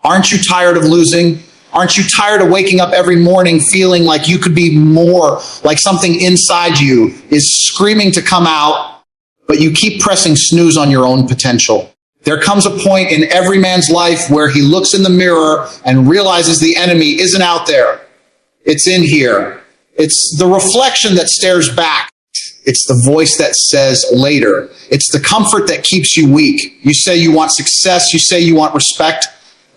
Aren't you tired of losing? Aren't you tired of waking up every morning feeling like you could be more, like something inside you is screaming to come out, but you keep pressing snooze on your own potential? There comes a point in every man's life where he looks in the mirror and realizes the enemy isn't out there. It's in here. It's the reflection that stares back. It's the voice that says later. It's the comfort that keeps you weak. You say you want success. You say you want respect.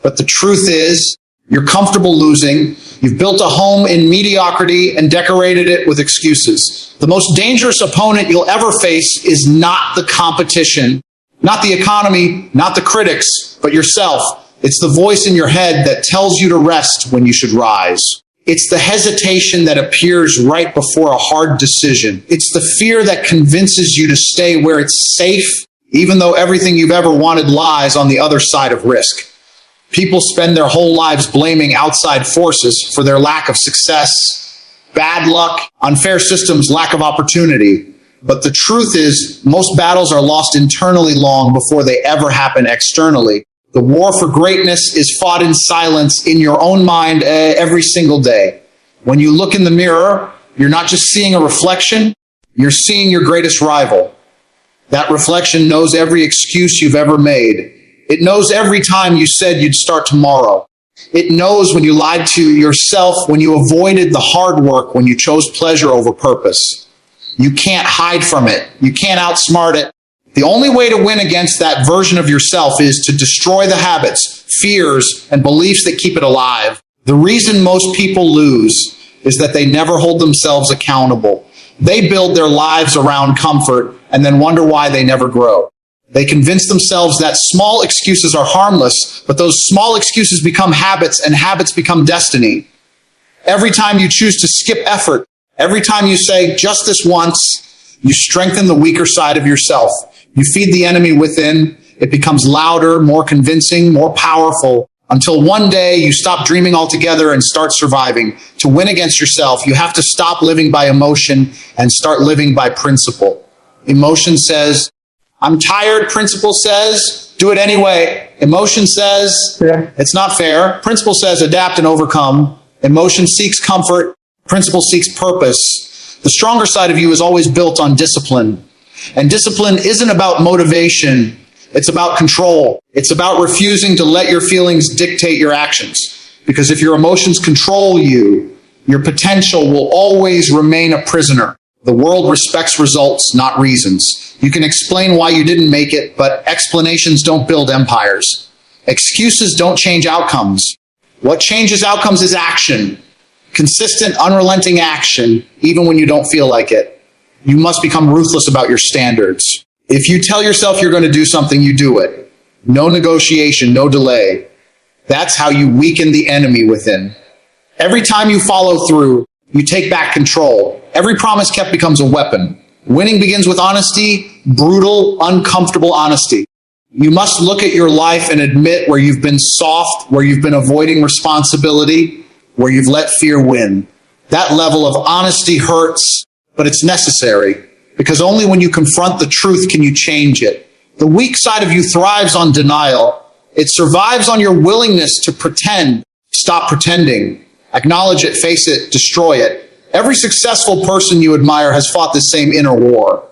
But the truth is, you're comfortable losing. You've built a home in mediocrity and decorated it with excuses. The most dangerous opponent you'll ever face is not the competition, not the economy, not the critics, but yourself. It's the voice in your head that tells you to rest when you should rise. It's the hesitation that appears right before a hard decision. It's the fear that convinces you to stay where it's safe, even though everything you've ever wanted lies on the other side of risk. People spend their whole lives blaming outside forces for their lack of success, bad luck, unfair systems, lack of opportunity. But the truth is, most battles are lost internally long before they ever happen externally. The war for greatness is fought in silence in your own mind every single day. When you look in the mirror, you're not just seeing a reflection, you're seeing your greatest rival. That reflection knows every excuse you've ever made. It knows every time you said you'd start tomorrow. It knows when you lied to yourself, when you avoided the hard work, when you chose pleasure over purpose. You can't hide from it. You can't outsmart it. The only way to win against that version of yourself is to destroy the habits, fears, and beliefs that keep it alive. The reason most people lose is that they never hold themselves accountable. They build their lives around comfort and then wonder why they never grow. They convince themselves that small excuses are harmless, but those small excuses become habits, and habits become destiny. Every time you choose to skip effort, every time you say, just this once, you strengthen the weaker side of yourself. You feed the enemy within. It becomes louder, more convincing, more powerful, until one day you stop dreaming altogether and start surviving. To win against yourself, you have to stop living by emotion and start living by principle. Emotion says, I'm tired. Principle says, do it anyway. Emotion says, it's not fair. Principle says, adapt and overcome. Emotion seeks comfort. Principle seeks purpose. The stronger side of you is always built on discipline. And discipline isn't about motivation. It's about control. It's about refusing to let your feelings dictate your actions. Because if your emotions control you, your potential will always remain a prisoner. The world respects results, not reasons. You can explain why you didn't make it, but explanations don't build empires. Excuses don't change outcomes. What changes outcomes is action. Consistent, unrelenting action, even when you don't feel like it. You must become ruthless about your standards. If you tell yourself you're going to do something, you do it. No negotiation, no delay. That's how you weaken the enemy within. Every time you follow through, you take back control. Every promise kept becomes a weapon. Winning begins with honesty, brutal, uncomfortable honesty. You must look at your life and admit where you've been soft, where you've been avoiding responsibility, where you've let fear win. That level of honesty hurts, but it's necessary, because only when you confront the truth can you change it. The weak side of you thrives on denial. It survives on your willingness to pretend. Stop pretending. Acknowledge it, face it, destroy it. Every successful person you admire has fought the same inner war.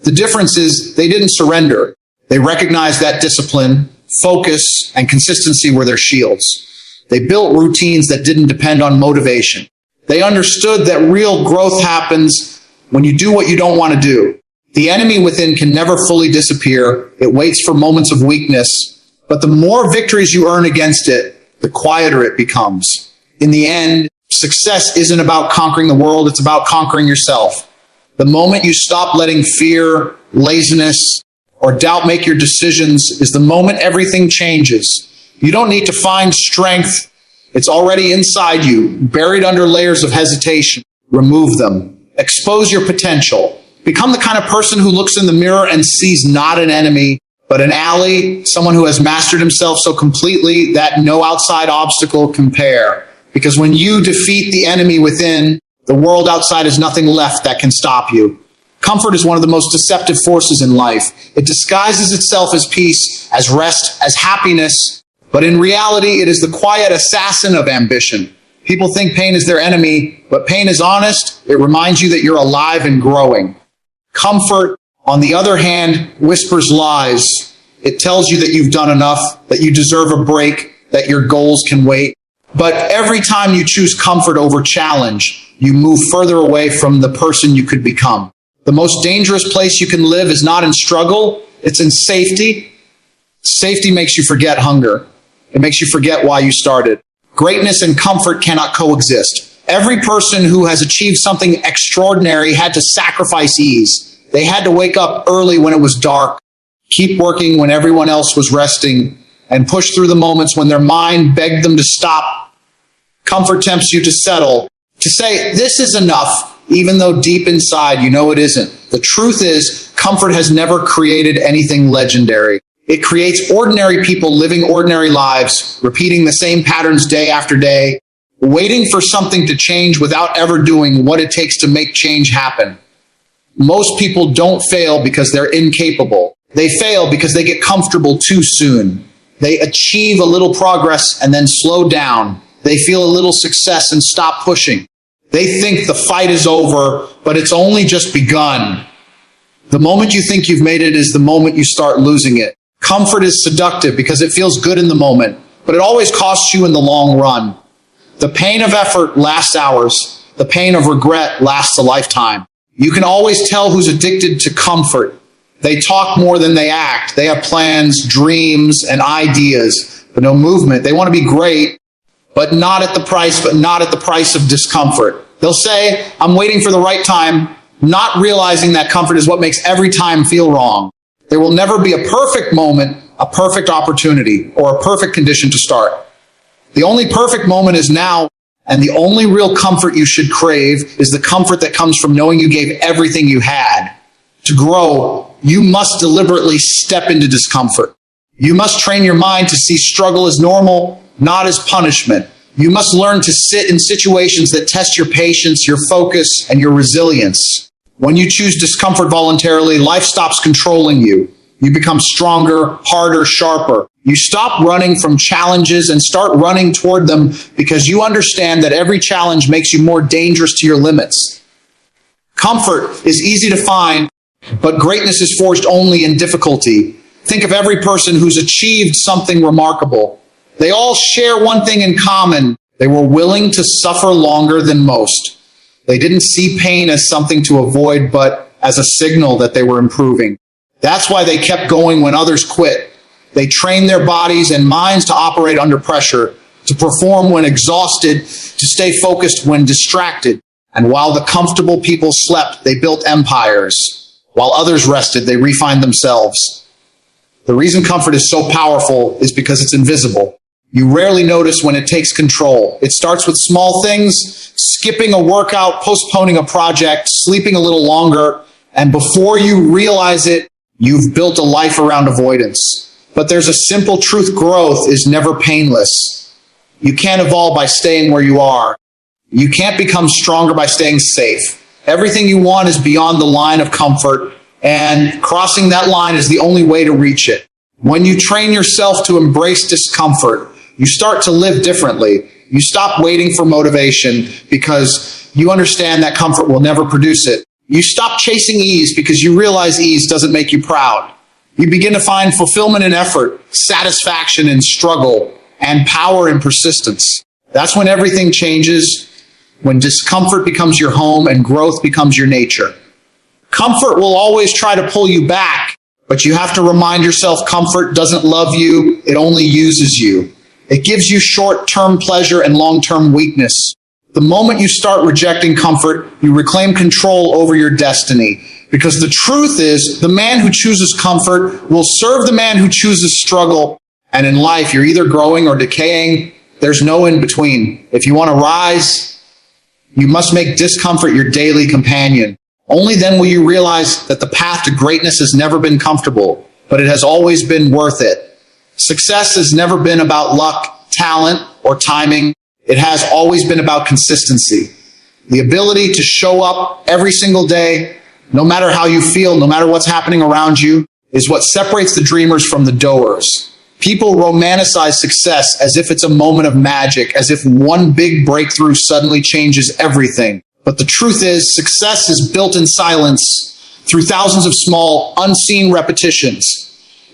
The difference is they didn't surrender. They recognized that discipline, focus, and consistency were their shields. They built routines that didn't depend on motivation. They understood that real growth happens when you do what you don't want to do. The enemy within can never fully disappear. It waits for moments of weakness. But the more victories you earn against it, the quieter it becomes. In the end, success isn't about conquering the world, it's about conquering yourself. The moment you stop letting fear, laziness, or doubt make your decisions is the moment everything changes. You don't need to find strength. It's already inside you, buried under layers of hesitation. Remove them. Expose your potential. Become the kind of person who looks in the mirror and sees not an enemy, but an ally, someone who has mastered himself so completely that no outside obstacle can compare. Because when you defeat the enemy within, the world outside has nothing left that can stop you. Comfort is one of the most deceptive forces in life. It disguises itself as peace, as rest, as happiness, But in reality, it is the quiet assassin of ambition. People think pain is their enemy, but pain is honest. It reminds you that you're alive and growing. Comfort, on the other hand, whispers lies. It tells you that you've done enough, that you deserve a break, that your goals can wait. But every time you choose comfort over challenge, you move further away from the person you could become. The most dangerous place you can live is not in struggle, it's in safety. Safety makes you forget hunger. It makes you forget why you started. Greatness and comfort cannot coexist. Every person who has achieved something extraordinary had to sacrifice ease. They had to wake up early when it was dark, keep working when everyone else was resting, and push through the moments when their mind begged them to stop. Comfort tempts you to settle, to say, this is enough, even though deep inside you know it isn't. The truth is, comfort has never created anything legendary. It creates ordinary people living ordinary lives, repeating the same patterns day after day, waiting for something to change without ever doing what it takes to make change happen. Most people don't fail because they're incapable. They fail because they get comfortable too soon. They achieve a little progress and then slow down. They feel a little success and stop pushing. They think the fight is over, but it's only just begun. The moment you think you've made it is the moment you start losing it. Comfort is seductive because it feels good in the moment, but it always costs you in the long run. The pain of effort lasts hours. The pain of regret lasts a lifetime. You can always tell who's addicted to comfort. They talk more than they act. They have plans, dreams, and ideas, but no movement. They want to be great, but not at the price of discomfort. They'll say, I'm waiting for the right time, not realizing that comfort is what makes every time feel wrong. There will never be a perfect moment, a perfect opportunity, or a perfect condition to start. The only perfect moment is now, and the only real comfort you should crave is the comfort that comes from knowing you gave everything you had. To grow, you must deliberately step into discomfort. You must train your mind to see struggle as normal, not as punishment. You must learn to sit in situations that test your patience, your focus, and your resilience. When you choose discomfort voluntarily, life stops controlling you. You become stronger, harder, sharper. You stop running from challenges and start running toward them because you understand that every challenge makes you more dangerous to your limits. Comfort is easy to find, but greatness is forged only in difficulty. Think of every person who's achieved something remarkable. They all share one thing in common. They were willing to suffer longer than most. They didn't see pain as something to avoid, but as a signal that they were improving. That's why they kept going when others quit. They trained their bodies and minds to operate under pressure, to perform when exhausted, to stay focused when distracted. And while the comfortable people slept, they built empires. While others rested, they refined themselves. The reason comfort is so powerful is because it's invisible. You rarely notice when it takes control. It starts with small things, skipping a workout, postponing a project, sleeping a little longer, and before you realize it, you've built a life around avoidance. But there's a simple truth: growth is never painless. You can't evolve by staying where you are. You can't become stronger by staying safe. Everything you want is beyond the line of comfort, and crossing that line is the only way to reach it. When you train yourself to embrace discomfort, you start to live differently. You stop waiting for motivation because you understand that comfort will never produce it. You stop chasing ease because you realize ease doesn't make you proud. You begin to find fulfillment in effort, satisfaction in struggle, and power in persistence. That's when everything changes, when discomfort becomes your home and growth becomes your nature. Comfort will always try to pull you back, but you have to remind yourself comfort doesn't love you, it only uses you. It gives you short-term pleasure and long-term weakness. The moment you start rejecting comfort, you reclaim control over your destiny. Because the truth is, the man who chooses comfort will serve the man who chooses struggle. And in life, you're either growing or decaying. There's no in between. If you want to rise, you must make discomfort your daily companion. Only then will you realize that the path to greatness has never been comfortable, but it has always been worth it. Success has never been about luck, talent, or timing. It has always been about consistency. The ability to show up every single day, no matter how you feel, no matter what's happening around you, is what separates the dreamers from the doers. People romanticize success as if it's a moment of magic, as if one big breakthrough suddenly changes everything. But the truth is, success is built in silence through thousands of small, unseen repetitions.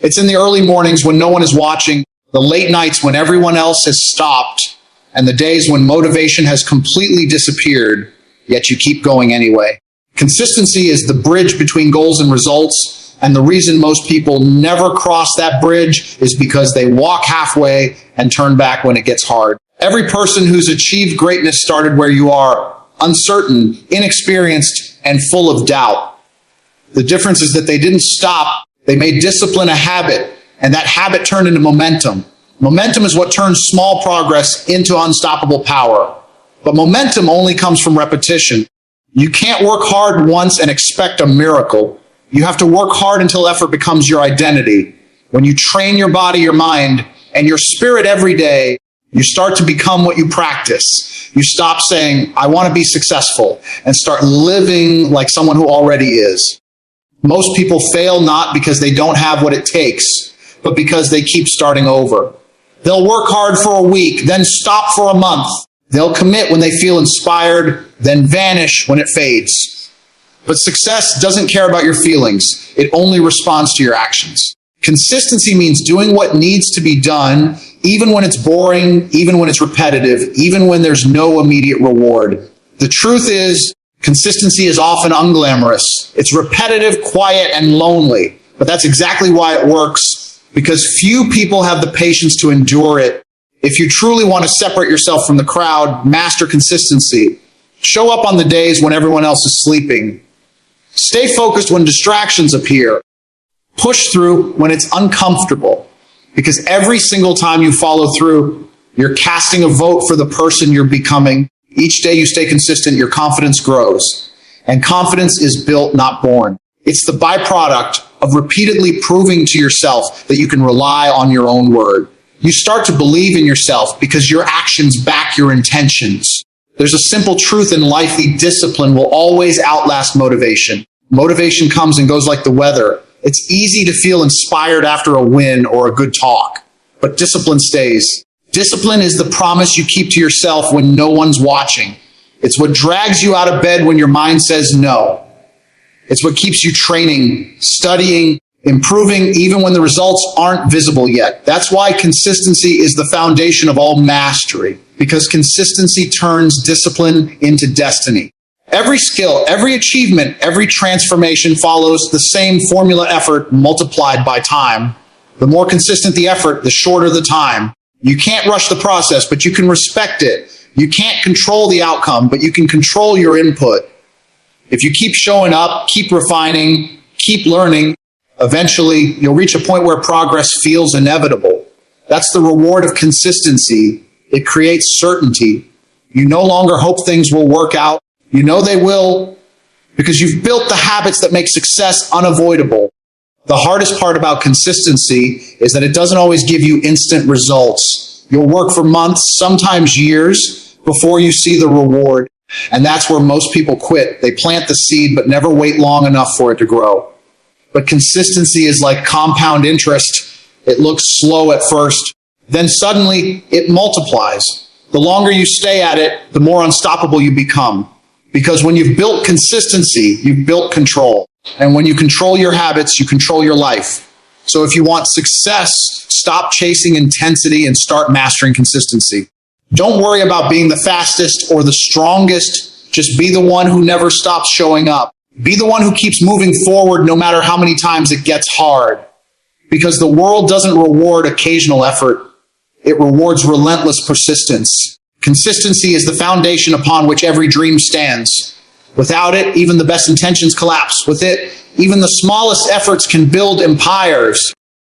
It's in the early mornings when no one is watching, the late nights when everyone else has stopped, and the days when motivation has completely disappeared, yet you keep going anyway. Consistency is the bridge between goals and results, and the reason most people never cross that bridge is because they walk halfway and turn back when it gets hard. Every person who's achieved greatness started where you are, uncertain, inexperienced, and full of doubt. The difference is that they didn't stop. They made discipline a habit, and that habit turned into momentum. Momentum is what turns small progress into unstoppable power. But momentum only comes from repetition. You can't work hard once and expect a miracle. You have to work hard until effort becomes your identity. When you train your body, your mind, and your spirit every day, you start to become what you practice. You stop saying, I want to be successful, and start living like someone who already is. Most people fail not because they don't have what it takes, but because they keep starting over. They'll work hard for a week, then stop for a month. They'll commit when they feel inspired, then vanish when it fades. But success doesn't care about your feelings. It only responds to your actions. Consistency means doing what needs to be done, even when it's boring, even when it's repetitive, even when there's no immediate reward. The truth is, consistency is often unglamorous. It's repetitive, quiet, and lonely. But that's exactly why it works, because few people have the patience to endure it. If you truly want to separate yourself from the crowd, master consistency. Show up on the days when everyone else is sleeping. Stay focused when distractions appear. Push through when it's uncomfortable, because every single time you follow through, you're casting a vote for the person you're becoming. Each day you stay consistent, your confidence grows. And confidence is built, not born. It's the byproduct of repeatedly proving to yourself that you can rely on your own word. You start to believe in yourself because your actions back your intentions. There's a simple truth in life: the discipline will always outlast motivation. Motivation comes and goes like the weather. It's easy to feel inspired after a win or a good talk, but discipline stays. Discipline is the promise you keep to yourself when no one's watching. It's what drags you out of bed when your mind says no. It's what keeps you training, studying, improving, even when the results aren't visible yet. That's why consistency is the foundation of all mastery, because consistency turns discipline into destiny. Every skill, every achievement, every transformation follows the same formula: effort multiplied by time. The more consistent the effort, the shorter the time. You can't rush the process, but you can respect it. You can't control the outcome, but you can control your input. If you keep showing up, keep refining, keep learning, eventually you'll reach a point where progress feels inevitable. That's the reward of consistency. It creates certainty. You no longer hope things will work out. You know they will, because you've built the habits that make success unavoidable. The hardest part about consistency is that it doesn't always give you instant results. You'll work for months, sometimes years, before you see the reward. And that's where most people quit. They plant the seed, but never wait long enough for it to grow. But consistency is like compound interest. It looks slow at first, then suddenly it multiplies. The longer you stay at it, the more unstoppable you become. Because when you've built consistency, you've built control. And when you control your habits, you control your life. So if you want success, stop chasing intensity and start mastering consistency. Don't worry about being the fastest or the strongest. Just be the one who never stops showing up. Be the one who keeps moving forward no matter how many times it gets hard. Because the world doesn't reward occasional effort. It rewards relentless persistence. Consistency is the foundation upon which every dream stands. Without it, even the best intentions collapse. With it, even the smallest efforts can build empires.